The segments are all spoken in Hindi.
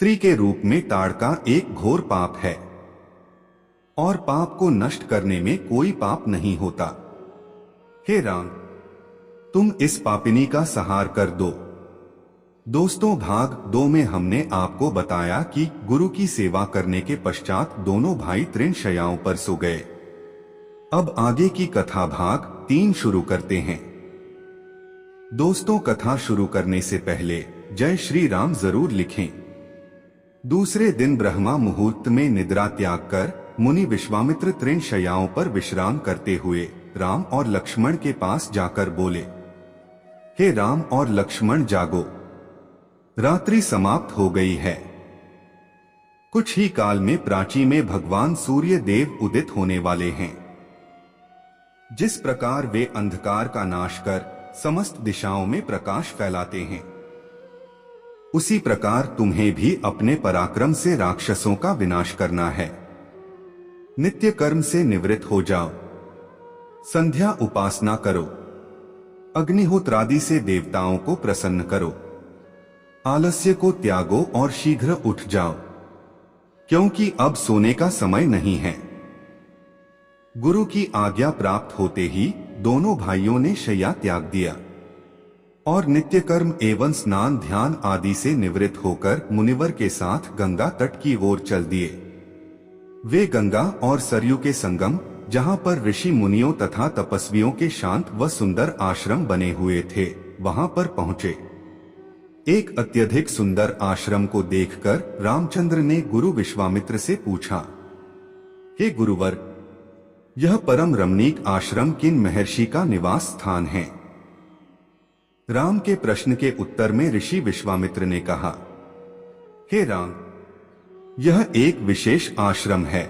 स्त्री के रूप में ताड़का एक घोर पाप है और पाप को नष्ट करने में कोई पाप नहीं होता। हे राम, तुम इस पापिनी का संहार कर दो। दोस्तों, भाग 2 में हमने आपको बताया कि गुरु की सेवा करने के पश्चात दोनों भाई तृण शैयाओं पर सो गए। अब आगे की कथा भाग 3 शुरू करते हैं। दोस्तों, कथा शुरू करने से पहले जय श्री राम जरूर लिखें। दूसरे दिन ब्रह्मा मुहूर्त में निद्रा त्याग कर मुनि विश्वामित्र तृण शैयाओं पर विश्राम करते हुए राम और लक्ष्मण के पास जाकर बोले, हे राम और लक्ष्मण, जागो, रात्रि समाप्त हो गई है। कुछ ही काल में प्राची में भगवान सूर्य देव उदित होने वाले हैं। जिस प्रकार वे अंधकार का नाश कर समस्त दिशाओं में प्रकाश फैलाते हैं, उसी प्रकार तुम्हें भी अपने पराक्रम से राक्षसों का विनाश करना है। नित्य कर्म से निवृत्त हो जाओ, संध्या उपासना करो, अग्निहोत्रादि से देवताओं को प्रसन्न करो, आलस्य को त्यागो और शीघ्र उठ जाओ, क्योंकि अब सोने का समय नहीं है। गुरु की आज्ञा प्राप्त होते ही दोनों भाइयों ने शैया त्याग दिया और नित्य कर्म एवं स्नान ध्यान आदि से निवृत्त होकर मुनिवर के साथ गंगा तट की ओर चल दिए। वे गंगा और सरयू के संगम, जहां पर ऋषि मुनियों तथा तपस्वियों के शांत व सुंदर आश्रम बने हुए थे, वहां पर पहुंचे। एक अत्यधिक सुंदर आश्रम को देखकर रामचंद्र ने गुरु विश्वामित्र से पूछा, हे गुरुवर, यह परम रमणीक आश्रम किन महर्षि का निवास स्थान है? राम के प्रश्न के उत्तर में ऋषि विश्वामित्र ने कहा, हे राम, यह एक विशेष आश्रम है।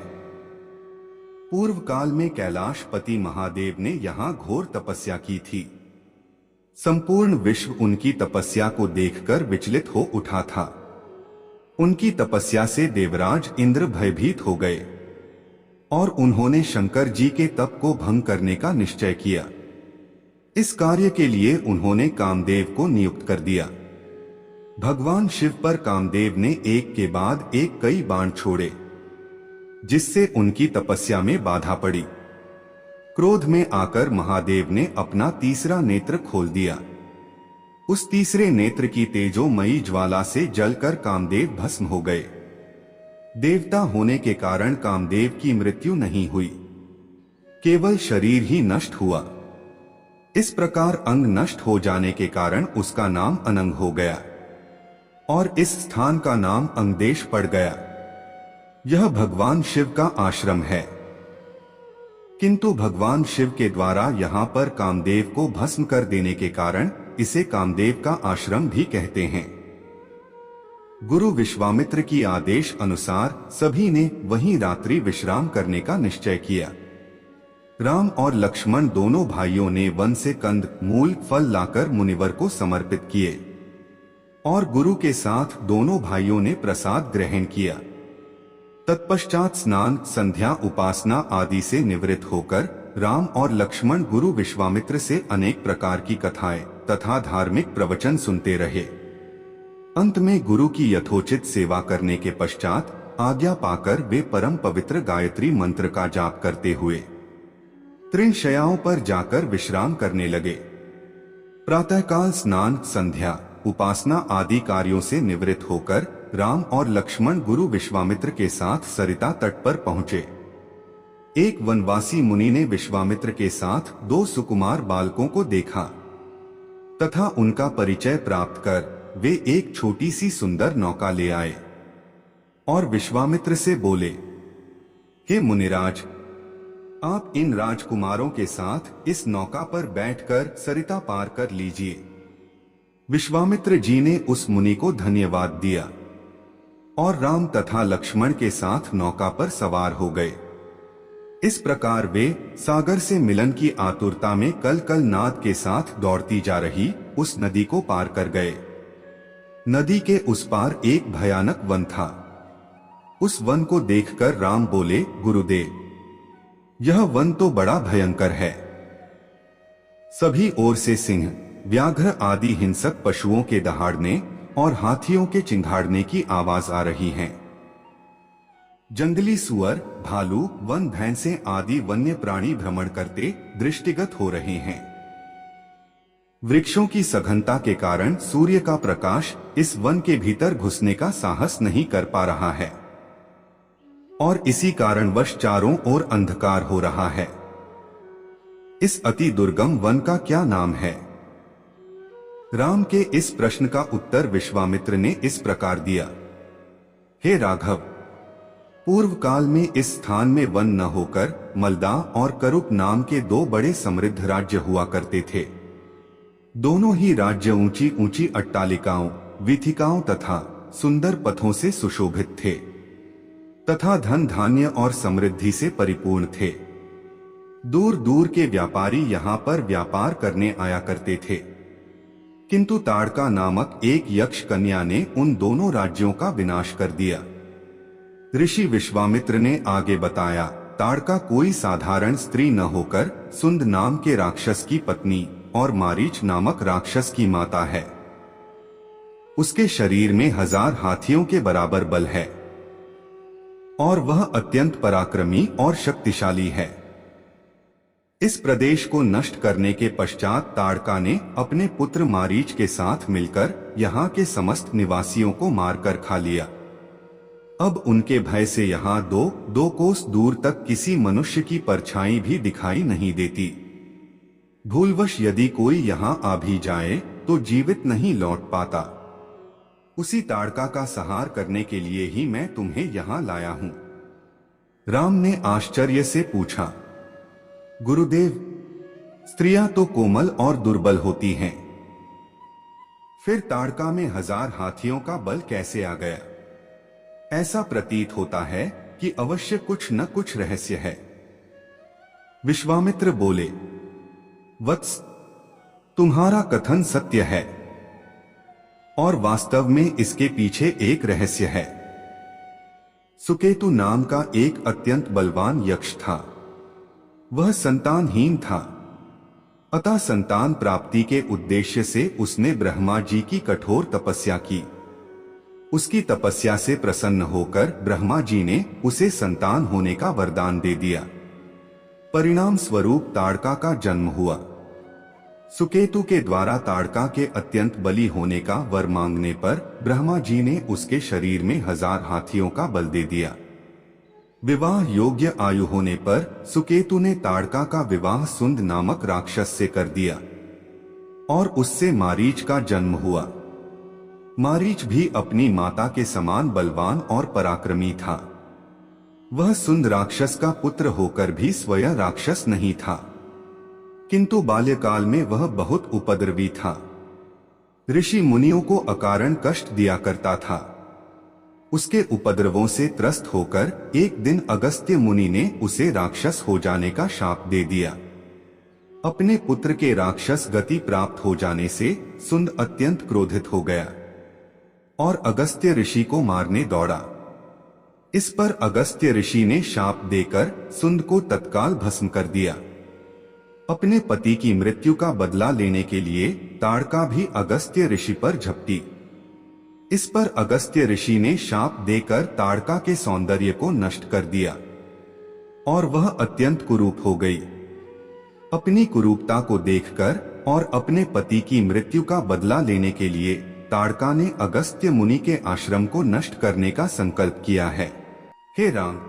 पूर्व काल में कैलाशपति महादेव ने यहाँ घोर तपस्या की थी। संपूर्ण विश्व उनकी तपस्या को देखकर विचलित हो उठा था। उनकी तपस्या से देवराज इंद्र भयभीत हो गए और उन्होंने शंकर जी के तप को भंग करने का निश्चय किया। इस कार्य के लिए उन्होंने कामदेव को नियुक्त कर दिया। भगवान शिव पर कामदेव ने एक के बाद एक कई बाण छोड़े, जिससे उनकी तपस्या में बाधा पड़ी। क्रोध में आकर महादेव ने अपना तीसरा नेत्र खोल दिया। उस तीसरे नेत्र की तेजोमयी ज्वाला से जलकर कामदेव भस्म हो गए। देवता होने के कारण कामदेव की मृत्यु नहीं हुई, केवल शरीर ही नष्ट हुआ। इस प्रकार अंग नष्ट हो जाने के कारण उसका नाम अनंग हो गया और इस स्थान का नाम अंगदेश पड़ गया। यह भगवान शिव का आश्रम है, किंतु भगवान शिव के द्वारा यहाँ पर कामदेव को भस्म कर देने के कारण इसे कामदेव का आश्रम भी कहते हैं। गुरु विश्वामित्र की आदेश अनुसार सभी ने वहीं रात्रि विश्राम करने का निश्चय किया। राम और लक्ष्मण दोनों भाइयों ने वन से कंद मूल फल लाकर मुनिवर को समर्पित किए और गुरु के साथ दोनों भाइयों ने प्रसाद ग्रहण किया। तत्पश्चात स्नान, संध्या, उपासना आदि से निवृत्त होकर राम और लक्ष्मण गुरु विश्वामित्र से अनेक प्रकार की कथाएं तथा धार्मिक प्रवचन सुनते रहे। अंत में गुरु की यथोचित सेवा करने के पश्चात आज्ञा पाकर वे परम पवित्र गायत्री मंत्र का जाप करते हुए तृण शैयाओं पर जाकर विश्राम करने लगे। प्रातःकाल स्नान, संध्या, उपासना आदि कार्यों से निवृत्त होकर राम और लक्ष्मण गुरु विश्वामित्र के साथ सरिता तट पर पहुंचे। एक वनवासी मुनि ने विश्वामित्र के साथ 2 सुकुमार बालकों को देखा तथा उनका परिचय प्राप्त कर वे एक छोटी सी सुंदर नौका ले आए और विश्वामित्र से बोले, हे मुनिराज, आप इन राजकुमारों के साथ इस नौका पर बैठकर सरिता पार कर लीजिए। विश्वामित्र जी ने उस मुनि को धन्यवाद दिया और राम तथा लक्ष्मण के साथ नौका पर सवार हो गए। इस प्रकार वे सागर से मिलन की आतुरता में कल कल नाद के साथ दौड़ती जा रही उस नदी को पार कर गए। नदी के उस पार एक भयानक वन था। उस वन को देखकर राम बोले, गुरुदेव, यह वन तो बड़ा भयंकर है। सभी ओर से सिंह, व्याघ्र आदि हिंसक पशुओं के दहाड़ने, और हाथियों के चिंघाड़ने की आवाज आ रही है। जंगली सुअर, भालू, वन भैंसे आदि वन्य प्राणी भ्रमण करते दृष्टिगत हो रहे हैं। वृक्षों की सघनता के कारण सूर्य का प्रकाश इस वन के भीतर घुसने का साहस नहीं कर पा रहा है और इसी कारणवश चारों ओर अंधकार हो रहा है। इस अति दुर्गम वन का क्या नाम है? राम के इस प्रश्न का उत्तर विश्वामित्र ने इस प्रकार दिया। हे राघव, पूर्व काल में इस स्थान में वन न होकर मलदा और करुप नाम के दो बड़े समृद्ध राज्य हुआ करते थे। दोनों ही राज्य ऊंची ऊंची अट्टालिकाओं, वीथिकाओं तथा सुंदर पथों से सुशोभित थे तथा धन धान्य और समृद्धि से परिपूर्ण थे। दूर दूर के व्यापारी यहाँ पर व्यापार करने आया करते थे, किंतु ताड़का नामक एक यक्ष कन्या ने उन दोनों राज्यों का विनाश कर दिया। ऋषि विश्वामित्र ने आगे बताया, ताड़का कोई साधारण स्त्री न होकर सुंद नाम के राक्षस की पत्नी और मारीच नामक राक्षस की माता है। उसके शरीर में 1000 हाथियों के बराबर बल है और वह अत्यंत पराक्रमी और शक्तिशाली है। इस प्रदेश को नष्ट करने के पश्चात ताड़का ने अपने पुत्र मारीच के साथ मिलकर यहाँ के समस्त निवासियों को मारकर खा लिया। अब उनके भय से यहाँ दो कोस दूर तक किसी मनुष्य की परछाई भी दिखाई नहीं देती। भूलवश यदि कोई यहाँ आ भी जाए तो जीवित नहीं लौट पाता। उसी ताड़का का संहार करने के लिए ही मैं तुम्हें यहाँ लाया हूँ। राम ने आश्चर्य से पूछा, गुरुदेव, स्त्रियां तो कोमल और दुर्बल होती हैं, फिर ताड़का में 1000 हाथियों का बल कैसे आ गया? ऐसा प्रतीत होता है कि अवश्य कुछ न कुछ रहस्य है। विश्वामित्र बोले, वत्स, तुम्हारा कथन सत्य है और वास्तव में इसके पीछे एक रहस्य है। सुकेतु नाम का एक अत्यंत बलवान यक्ष था। वह संतानहीन था, अतः संतान प्राप्ति के उद्देश्य से उसने ब्रह्मा जी की कठोर तपस्या की। उसकी तपस्या से प्रसन्न होकर ब्रह्मा जी ने उसे संतान होने का वरदान दे दिया। परिणाम स्वरूप ताड़का का जन्म हुआ। सुकेतु के द्वारा ताड़का के अत्यंत बली होने का वर मांगने पर ब्रह्मा जी ने उसके शरीर में 1000 हाथियों का बल दे दिया। विवाह योग्य आयु होने पर सुकेतु ने ताड़का का विवाह सुंद नामक राक्षस से कर दिया और उससे मारीच का जन्म हुआ। मारीच भी अपनी माता के समान बलवान और पराक्रमी था। वह सुंद राक्षस का पुत्र होकर भी स्वयं राक्षस नहीं था, किंतु बाल्यकाल में वह बहुत उपद्रवी था। ऋषि मुनियों को अकारण कष्ट दिया करता था। उसके उपद्रवों से त्रस्त होकर एक दिन अगस्त्य मुनि ने उसे राक्षस हो जाने का शाप दे दिया। अपने पुत्र के राक्षस गति प्राप्त हो जाने से सुंद अत्यंत क्रोधित हो गया और अगस्त्य ऋषि को मारने दौड़ा। इस पर अगस्त्य ऋषि ने शाप देकर सुंद को तत्काल भस्म कर दिया। अपने पति की मृत्यु का बदला लेने के लिए ताड़का भी अगस्त्य ऋषि पर झपटी। इस पर अगस्त्य ऋषि ने शाप देकर ताड़का के सौंदर्य को नष्ट कर दिया और वह अत्यंत कुरूप हो गई। अपनी कुरूपता को देखकर और अपने पति की मृत्यु का बदला लेने के लिए ताड़का ने अगस्त्य मुनि के आश्रम को नष्ट करने का संकल्प किया है। हे राम,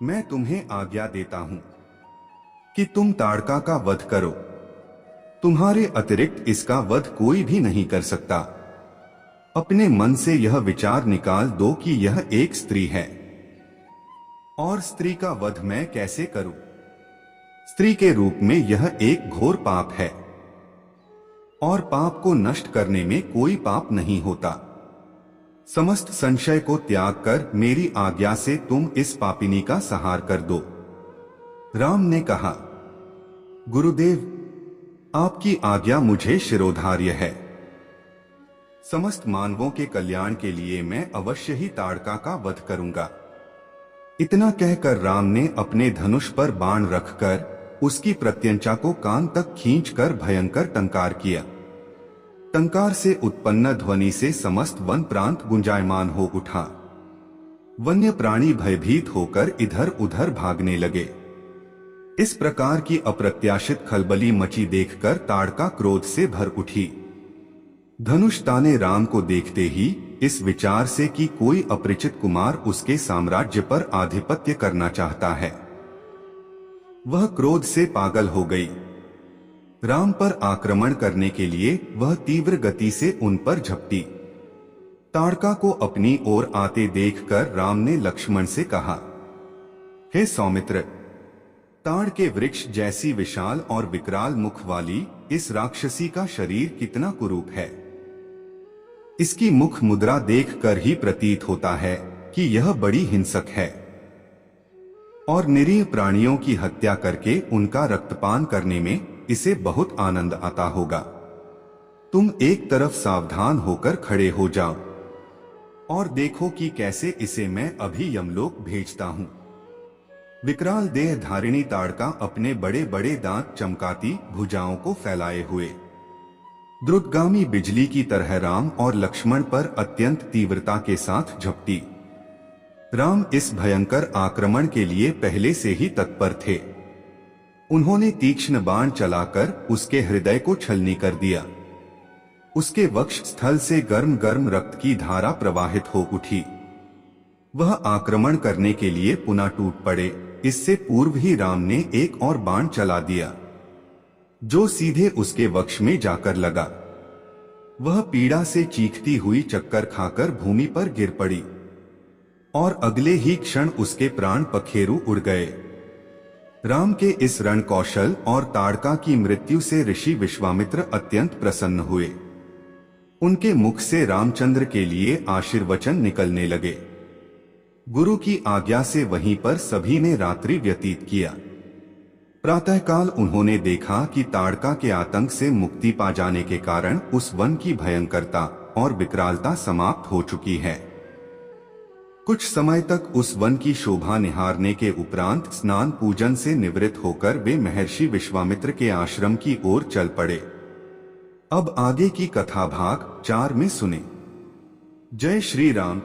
मैं तुम्हें आज्ञा देता हूँ कि तुम ताड़का का वध करो। तुम्हारे अतिरिक्त इसका वध कोई भी नहीं कर सकता। अपने मन से यह विचार निकाल दो कि यह एक स्त्री है और स्त्री का वध मैं कैसे करूं? स्त्री के रूप में यह एक घोर पाप है और पाप को नष्ट करने में कोई पाप नहीं होता। समस्त संशय को त्याग कर मेरी आज्ञा से तुम इस पापिनी का संहार कर दो। राम ने कहा, गुरुदेव, आपकी आज्ञा मुझे शिरोधार्य है। समस्त मानवों के कल्याण के लिए मैं अवश्य ही ताड़का का वध करूंगा। इतना कहकर राम ने अपने धनुष पर बाण रखकर उसकी प्रत्यंचा को कान तक खींचकर भयंकर टंकार किया। टंकार से उत्पन्न ध्वनि से समस्त वन प्रांत गुंजायमान हो उठा। वन्य प्राणी भयभीत होकर इधर उधर भागने लगे। इस प्रकार की अप्रत्याशित खलबली मची देखकर ताड़का क्रोध से भर उठी। धनुष ताने राम को देखते ही इस विचार से कि कोई अपरिचित कुमार उसके साम्राज्य पर आधिपत्य करना चाहता है, वह क्रोध से पागल हो गई। राम पर आक्रमण करने के लिए वह तीव्र गति से उन पर झपटी। ताड़का को अपनी ओर आते देखकर राम ने लक्ष्मण से कहा, हे सौमित्र, ताड़ के वृक्ष जैसी विशाल और विकराल मुख वाली इस राक्षसी का शरीर कितना कुरूप है। इसकी मुख मुद्रा देखकर ही प्रतीत होता है कि यह बड़ी हिंसक है और निरीह प्राणियों की हत्या करके उनका रक्तपान करने में इसे बहुत आनंद आता होगा। तुम एक तरफ सावधान होकर खड़े हो जाओ और देखो कि कैसे इसे मैं अभी यमलोक भेजता हूं। विकराल देह धारिणी ताड़का अपने बड़े बड़े दांत चमकाती भुजाओं को फैलाए हुए द्रुतगामी बिजली की तरह राम और लक्ष्मण पर अत्यंत तीव्रता के साथ झपटी। राम इस भयंकर आक्रमण के लिए पहले से ही तत्पर थे। उन्होंने तीक्ष्ण बाण चलाकर उसके हृदय को छलनी कर दिया। उसके वक्ष स्थल से गर्म गर्म रक्त की धारा प्रवाहित हो उठी। वह आक्रमण करने के लिए पुनः टूट पड़े। इससे पूर्व ही राम ने एक और बाण चला दिया जो सीधे उसके वक्ष में जाकर लगा। वह पीड़ा से चीखती हुई चक्कर खाकर भूमि पर गिर पड़ी और अगले ही क्षण उसके प्राण पखेरु उड़ गए। राम के इस रण कौशल और ताड़का की मृत्यु से ऋषि विश्वामित्र अत्यंत प्रसन्न हुए। उनके मुख से रामचंद्र के लिए आशीर्वचन निकलने लगे। गुरु की आज्ञा से वहीं पर सभी ने रात्रि व्यतीत किया। प्रातःकाल उन्होंने देखा कि ताड़का के आतंक से मुक्ति पा जाने के कारण उस वन की भयंकरता और विकरालता समाप्त हो चुकी है। कुछ समय तक उस वन की शोभा निहारने के उपरांत स्नान पूजन से निवृत्त होकर वे महर्षि विश्वामित्र के आश्रम की ओर चल पड़े। अब आगे की कथा भाग 4 में सुने। जय श्री राम।